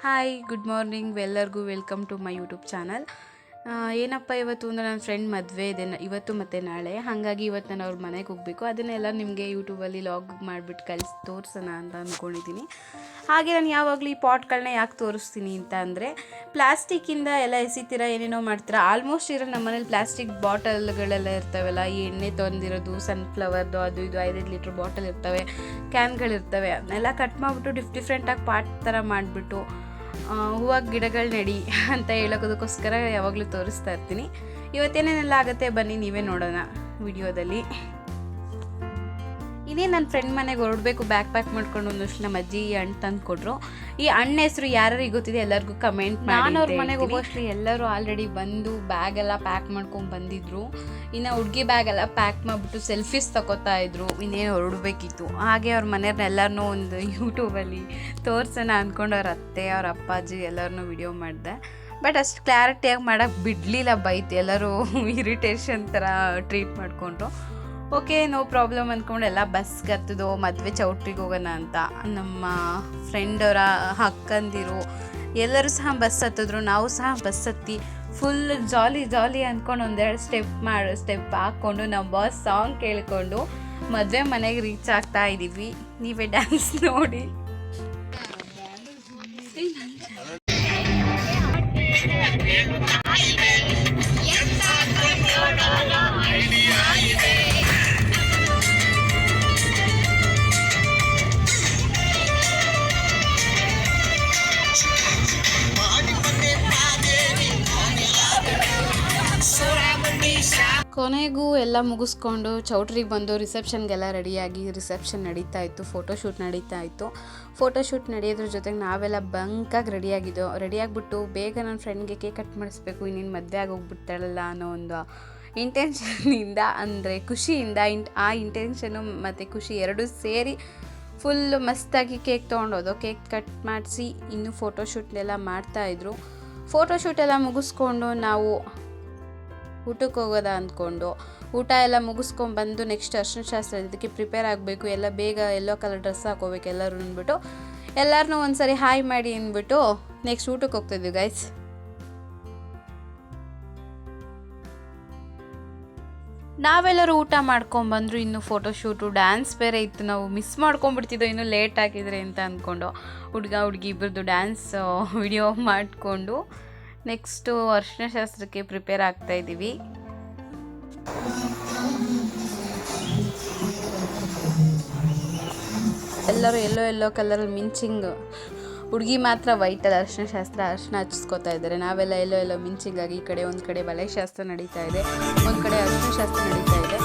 Hi, good morning ಎಲ್ಲರಿಗೂ. Welcome to my YouTube channel. ಏನಪ್ಪ ಇವತ್ತು ಅಂದರೆ ನನ್ನ ಫ್ರೆಂಡ್ ಮದುವೆ ಇದೆ ಇವತ್ತು ಮತ್ತು ನಾಳೆ. ಹಾಗಾಗಿ ಇವತ್ತು ನಾನು ಅವ್ರ ಮನೆಗೆ ಹೋಗಬೇಕು. ಅದನ್ನೆಲ್ಲ ನಿಮಗೆ ಯೂಟ್ಯೂಬಲ್ಲಿ ಲಾಗ್ ಮಾಡಿಬಿಟ್ಟು ತೋರಿಸೋಣ ಅಂತ ಅಂದ್ಕೊಂಡಿದ್ದೀನಿ. ಹಾಗೆ ನಾನು ಯಾವಾಗಲೂ ಈ ಪಾಟ್ಗಳನ್ನ ಯಾಕೆ ತೋರಿಸ್ತೀನಿ ಅಂತ ಅಂದರೆ, ಪ್ಲಾಸ್ಟಿಕ್ಕಿಂದ ಎಲ್ಲ ಎಸಿತೀರ, ಏನೇನೋ ಮಾಡ್ತೀರಾ. ಆಲ್ಮೋಸ್ಟ್ ಇರೋ ನಮ್ಮ ಮನೇಲಿ ಪ್ಲಾಸ್ಟಿಕ್ ಬಾಟಲ್ಗಳೆಲ್ಲ ಇರ್ತವೆಲ್ಲ, ಈ ಎಣ್ಣೆ ತಂದಿರೋದು, ಸನ್ಫ್ಲವರ್ದು, ಅದು ಇದು 5 ಲೀಟ್ರ್ ಬಾಟಲ್ ಇರ್ತವೆ, ಕ್ಯಾನ್ಗಳಿರ್ತವೆ. ಅದನ್ನೆಲ್ಲ ಕಟ್ ಮಾಡಿಬಿಟ್ಟು ಡಿಫ್ರೆಂಟಾಗಿ ಪಾಟ್ ಥರ ಮಾಡಿಬಿಟ್ಟು ಹೂವು ಗಿಡಗಳು ನೆಡಿ ಅಂತ ಹೇಳೋದಕ್ಕೋಸ್ಕರ ಯಾವಾಗಲೂ ತೋರಿಸ್ತಾ ಇರ್ತೀನಿ. ಇವತ್ತೇನೇನೆಲ್ಲ ಆಗುತ್ತೆ ಬನ್ನಿ ನೀವೇ ನೋಡೋಣ ವಿಡಿಯೋದಲ್ಲಿ. ಇನ್ನೇ ನನ್ನ ಫ್ರೆಂಡ್ ಮನೆಗೆ ಹೊರಡಬೇಕು, ಬ್ಯಾಗ್ ಪ್ಯಾಕ್ ಮಾಡ್ಕೊಂಡು ಒಂದಷ್ಟು ನಮ್ಮ ಅಜ್ಜಿ ಹಣ್ಣು ತಂದು ಕೊಟ್ಟರು. ಈ ಹಣ್ಣು ಹೆಸರು ಯಾರಿಗೆ ಗೊತ್ತಿದೆ ಎಲ್ಲರಿಗೂ ಕಮೆಂಟ್ ಮಾಡಿ. ನಾನು ಅವ್ರ ಮನೆಗೆ ಹೋಗೋಷ್ಟು ಎಲ್ಲರೂ ಆಲ್ರೆಡಿ ಬಂದು ಬ್ಯಾಗೆಲ್ಲ ಪ್ಯಾಕ್ ಮಾಡ್ಕೊಂಡು ಬಂದಿದ್ರು. ಇನ್ನು ಹುಡುಗಿ ಬ್ಯಾಗೆಲ್ಲ ಪ್ಯಾಕ್ ಮಾಡಿಬಿಟ್ಟು ಸೆಲ್ಫೀಸ್ ತಗೋತಾ ಇದ್ರು. ಇನ್ನೇನು ಹೊರಡಬೇಕಿತ್ತು. ಹಾಗೆ ಅವ್ರ ಮನೆಯವ್ರನ್ನೆಲ್ಲರನ್ನೂ ಒಂದು ಯೂಟ್ಯೂಬಲ್ಲಿ ತೋರಿಸೋಣ ಅಂದ್ಕೊಂಡು ಅವ್ರ ಅತ್ತೆ, ಅವ್ರ ಅಪ್ಪಾಜಿ ಎಲ್ಲರನ್ನೂ ವಿಡಿಯೋ ಮಾಡಿದೆ. ಬಟ್ ಅಷ್ಟು ಕ್ಲಾರಿಟಿಯಾಗಿ ಮಾಡೋಕ್ಕೆ ಬಿಡಲಿಲ್ಲ, ಬೈತು. ಎಲ್ಲರೂ ಇರಿಟೇಷನ್ ಥರ ಟ್ರೀಟ್ ಮಾಡಿಕೊಂಡ್ರು. ಓಕೆ, ನೋ ಪ್ರಾಬ್ಲಮ್ ಅಂದ್ಕೊಂಡು ಎಲ್ಲ ಬಸ್ಗೆ ಹತ್ತದು. ಮದುವೆ ಚೌಟ್ರಿಗೆ ಹೋಗೋಣ ಅಂತ ನಮ್ಮ ಫ್ರೆಂಡವರ ಅಕ್ಕಂದಿರು ಎಲ್ಲರೂ ಸಹ ಬಸ್ ಹತ್ತಿದ್ರು. ನಾವು ಸಹ ಬಸ್ ಹತ್ತಿ ಫುಲ್ ಜಾಲಿ ಅಂದ್ಕೊಂಡು ಒಂದೆರಡು ಸ್ಟೆಪ್ ಹಾಕ್ಕೊಂಡು ನಮ್ಮ ಬಾಸ್ ಸಾಂಗ್ ಕೇಳಿಕೊಂಡು ಮದುವೆ ಮನೆಗೆ ರೀಚ್ ಆಗ್ತಾ ಇದ್ದೀವಿ. ನೀವೇ ಡ್ಯಾನ್ಸ್ ನೋಡಿ. ಕೊನೆಗೂ ಎಲ್ಲ ಮುಗಿಸ್ಕೊಂಡು ಚೌಟ್ರಿಗೆ ಬಂದು ರಿಸೆಪ್ಷನ್ಗೆಲ್ಲ ರೆಡಿಯಾಗಿ ರಿಸೆಪ್ಷನ್ ನಡೀತಾ ಇತ್ತು. ಫೋಟೋಶೂಟ್ ನಡೀತಾ ಇತ್ತು. ಫೋಟೋಶೂಟ್ ನಡೆಯೋದ್ರ ಜೊತೆಗೆ ನಾವೆಲ್ಲ ಬಂಕಾಗಿ ರೆಡಿಯಾಗಿಬಿಟ್ಟು ಬೇಗ ನನ್ನ ಫ್ರೆಂಡ್ಗೆ ಕೇಕ್ ಕಟ್ ಮಾಡಿಸ್ಬೇಕು, ಇನ್ನೇನು ಮದುವೆ ಆಗೋಗ್ಬಿಡ್ತಾಳಲ್ಲ ಅನ್ನೋ ಒಂದು ಇಂಟೆನ್ಷನ್ನಿಂದ, ಅಂದರೆ ಖುಷಿಯಿಂದ, ಆ ಇಂಟೆನ್ಷನು ಮತ್ತು ಖುಷಿ ಎರಡೂ ಸೇರಿ ಫುಲ್ ಮಸ್ತಾಗಿ ಕೇಕ್ ತೊಗೊಂಡೋದು. ಕೇಕ್ ಕಟ್ ಮಾಡಿಸಿ ಇನ್ನೂ ಫೋಟೋಶೂಟ್ನೆಲ್ಲ ಮಾಡ್ತಾಯಿದ್ರು. ಫೋಟೋಶೂಟ್ ಎಲ್ಲ ಮುಗಿಸ್ಕೊಂಡು ನಾವು ಊಟಕ್ಕೆ ಹೋಗೋದ ಅಂದ್ಕೊಂಡು ಊಟ ಎಲ್ಲ ಮುಗಿಸ್ಕೊಂಡ್ಬಂದು ನೆಕ್ಸ್ಟ್ ಅರ್ಶಿನ ಶಾಸ್ತ್ರ ಇದಕ್ಕೆ ಪ್ರಿಪೇರ್ ಆಗಬೇಕು. ಎಲ್ಲ ಬೇಗ ಯೆಲ್ಲೋ ಕಲರ್ ಡ್ರೆಸ್ ಹಾಕೋಬೇಕು ಎಲ್ಲರೂ ಅಂದ್ಬಿಟ್ಟು ಎಲ್ಲರನ್ನೂ ಒಂದು ಸರಿ ಹಾಯ್ ಮಾಡಿ ಅಂದ್ಬಿಟ್ಟು ನೆಕ್ಸ್ಟ್ ಊಟಕ್ಕೆ ಹೋಗ್ತಾಯಿದ್ವಿ ಗೈಸ್. ನಾವೆಲ್ಲರೂ ಊಟ ಮಾಡ್ಕೊಂಡ್ಬಂದ್ರು. ಇನ್ನು ಫೋಟೋಶೂಟು ಡ್ಯಾನ್ಸ್ ಬೇರೆ ಇತ್ತು. ನಾವು ಮಿಸ್ ಮಾಡ್ಕೊಂಡ್ಬಿಡ್ತಿದ್ದೋ ಇನ್ನೂ ಲೇಟ್ ಆಗಿದ್ರೆ ಅಂತ ಅಂದ್ಕೊಂಡು ಹುಡುಗಿ ಇಬ್ಬರದು ಡ್ಯಾನ್ಸ್ ವಿಡಿಯೋ ಮಾಡಿಕೊಂಡು ನೆಕ್ಸ್ಟು ಅರ್ಶಿನ ಶಾಸ್ತ್ರಕ್ಕೆ ಪ್ರಿಪೇರ್ ಆಗ್ತಾಯಿದ್ದೀವಿ. ಎಲ್ಲರೂ ಎಲ್ಲೋ ಕಲರಲ್ಲಿ ಮಿಂಚಿಂಗ್. ಹುಡುಗಿ ಮಾತ್ರ ವೈಟಲ್ಲಿ ಅರ್ಶಿನ ಹಚ್ಚಿಸ್ಕೊತಾ ಇದ್ದಾರೆ. ನಾವೆಲ್ಲ ಎಲ್ಲೋ ಮಿಂಚಿಂಗ್ ಆಗಿ ಈ ಕಡೆ ಒಂದು ಕಡೆ ಬಳೆ ಶಾಸ್ತ್ರ ನಡೀತಾ ಇದೆ, ಒಂದು ಕಡೆ ಅರ್ಶಿನ ಶಾಸ್ತ್ರ ನಡೀತಾ ಇದೆ.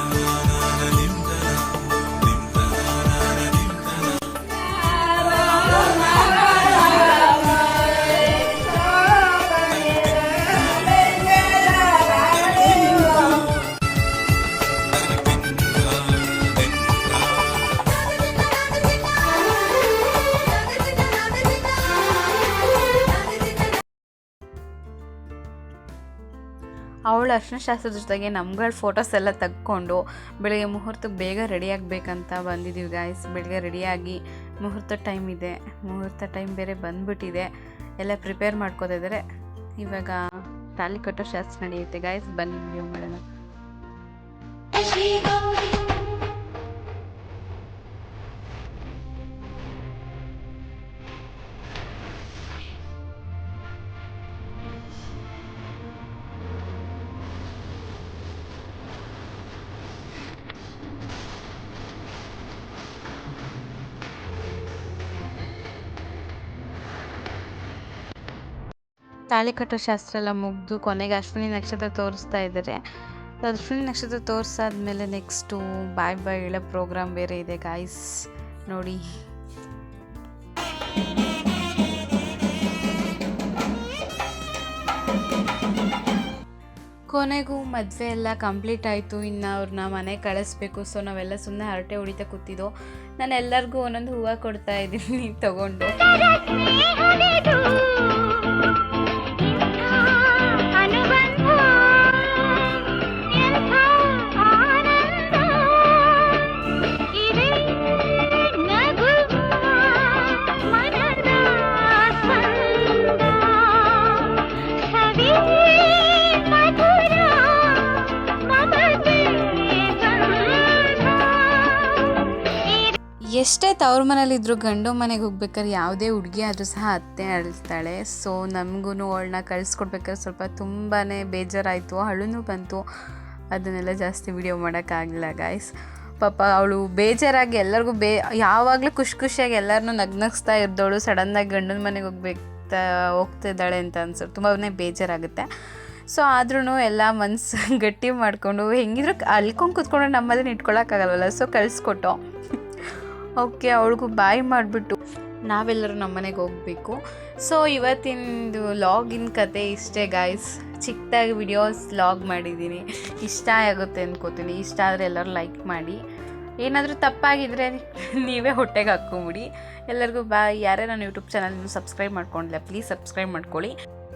ಅವಳು ಅರ್ಶಿನ ಶಾಸ್ತ್ರದ ಜೊತೆಗೆ ನಮ್ಗಳ ಫೋಟೋಸ್ ಎಲ್ಲ ತೆಗ್ಕೊಂಡು ಬೆಳಗ್ಗೆ ಮುಹೂರ್ತಕ್ಕೆ ಬೇಗ ರೆಡಿ ಆಗಬೇಕಂತ ಬಂದಿದ್ದೀವಿ ಗಾಯ್ಸ್. ಬೆಳಗ್ಗೆ ರೆಡಿಯಾಗಿ ಮುಹೂರ್ತ ಟೈಮ್ ಇದೆ, ಮುಹೂರ್ತ ಟೈಮ್ ಬೇರೆ ಬಂದ್ಬಿಟ್ಟಿದೆ. ಎಲ್ಲ ಪ್ರಿಪೇರ್ ಮಾಡ್ಕೋತಾ ಇದ್ದಾರೆ. ಇವಾಗ ತಾಳಿ ಕಟ್ಟೋ ಶಾಸ್ತ್ರ ನಡೆಯುತ್ತೆ ಗಾಯ್ಸ್. ಬನ್ನಿ ವಿಡಿಯೋ ಮಾಡೋಣ. ತಾಳಿ ಕಟ್ಟೋ ಶಾಸ್ತ್ರ ಎಲ್ಲ ಮುಗಿದು ಕೊನೆಗೆ ಅಶ್ವಿನಿ ನಕ್ಷತ್ರ ತೋರಿಸ್ತಾ ಇದ್ದಾರೆ. ಅಶ್ವಿನಿ ನಕ್ಷತ್ರ ತೋರಿಸಾದ್ಮೇಲೆ ನೆಕ್ಸ್ಟು ಬಾಯ್ ಹೇಳೋ ಪ್ರೋಗ್ರಾಮ್ ಬೇರೆ ಇದೆ ಗಾಯ್ಸ್, ನೋಡಿ. ಕೊನೆಗೂ ಮದುವೆ ಎಲ್ಲ ಕಂಪ್ಲೀಟ್ ಆಯಿತು. ಇನ್ನು ಅವ್ರನ್ನ ಮನೆಗೆ ಕಳಿಸ್ಬೇಕು. ಸೊ ನಾವೆಲ್ಲ ಸುಮ್ಮನೆ ಹರಟೆ ಹೊಡಿತಾ ಕೂತಿದ್ದೋ. ನಾನು ಎಲ್ಲರಿಗೂ ಒಂದೊಂದು ಹೂವು ಕೊಡ್ತಾ ಇದ್ದೀನಿ ತಗೊಂಡು. ಎಷ್ಟೇ ತವ್ರ ಮನೇಲಿದ್ರು ಗಂಡು ಮನೆಗೆ ಹೋಗ್ಬೇಕಾದ್ರೆ ಯಾವುದೇ ಹುಡುಗಿ ಆದರೂ ಸಹ ಅತ್ತೆ ಅಳ್ತಾಳೆ. ಸೊ ನಮಗೂ ಅವಳನ್ನ ಕಳಿಸ್ಕೊಡ್ಬೇಕಾದ್ರೆ ಸ್ವಲ್ಪ ತುಂಬಾ ಬೇಜಾರಾಯಿತು, ಅಳುನೂ ಬಂತು. ಅದನ್ನೆಲ್ಲ ಜಾಸ್ತಿ ವಿಡಿಯೋ ಮಾಡೋಕ್ಕಾಗಲಿಲ್ಲ ಗಾಯ್ಸ್. ಪಾಪ ಅವಳು ಬೇಜಾರಾಗಿ ಎಲ್ಲರಿಗೂ ಯಾವಾಗಲೂ ಖುಷಿಯಾಗಿ ಎಲ್ಲರನ್ನೂ ನಗ್ನಗಿಸ್ತಾ ಇದ್ದವಳು ಸಡನ್ನಾಗಿ ಗಂಡನ ಮನೆಗೆ ಹೋಗ್ತಿದ್ದಾಳೆ ಅಂತ ಅನ್ಸೋದು ತುಂಬಾ ಬೇಜಾರಾಗುತ್ತೆ. ಸೊ ಆದ್ರೂ ಎಲ್ಲ ಮನಸ್ಸು ಗಟ್ಟಿ ಮಾಡಿಕೊಂಡು ಹೆಂಗಿದ್ರು ಅಲ್ಕೊಂಡು ಕೂತ್ಕೊಂಡು ನಮ್ಮಲ್ಲಿ ಇಟ್ಕೊಳ್ಳೋಕ್ಕಾಗಲ್ವಲ್ಲ, ಸೊ ಕಳಿಸ್ಕೊಟ್ಟು ಓಕೆ ಅವಳಿಗೂ ಬಾಯ್ ಮಾಡಿಬಿಟ್ಟು ನಾವೆಲ್ಲರೂ ನಮ್ಮ ಮನೆಗೆ ಹೋಗಬೇಕು. ಸೊ ಇವತ್ತಿಂದು ಲಾಗಿನ ಕತೆ ಇಷ್ಟೇ ಗಾಯ್ಸ್. ಚಿಕ್ಕದಾಗಿ ವಿಡಿಯೋಸ್ ಲಾಗ್ ಮಾಡಿದ್ದೀನಿ, ಇಷ್ಟ ಆಗುತ್ತೆ ಅಂದ್ಕೋತೀನಿ. ಇಷ್ಟ ಆದರೆ ಎಲ್ಲರೂ ಲೈಕ್ ಮಾಡಿ, ಏನಾದರೂ ತಪ್ಪಾಗಿದ್ದರೆ ನೀವೇ ಹೊಟ್ಟೆಗೆ ಹಾಕ್ಕೊಂಬಿಡಿ. ಎಲ್ಲರಿಗೂ ಬಾಯ್. ಯಾರೇ ನನ್ನ ಯೂಟ್ಯೂಬ್ ಚಾನಲ್ ಸಬ್ಸ್ಕ್ರೈಬ್ ಮಾಡ್ಕೊಂಡಿಲ್ಲ ಪ್ಲೀಸ್ ಸಬ್ಸ್ಕ್ರೈಬ್ ಮಾಡ್ಕೊಳ್ಳಿ.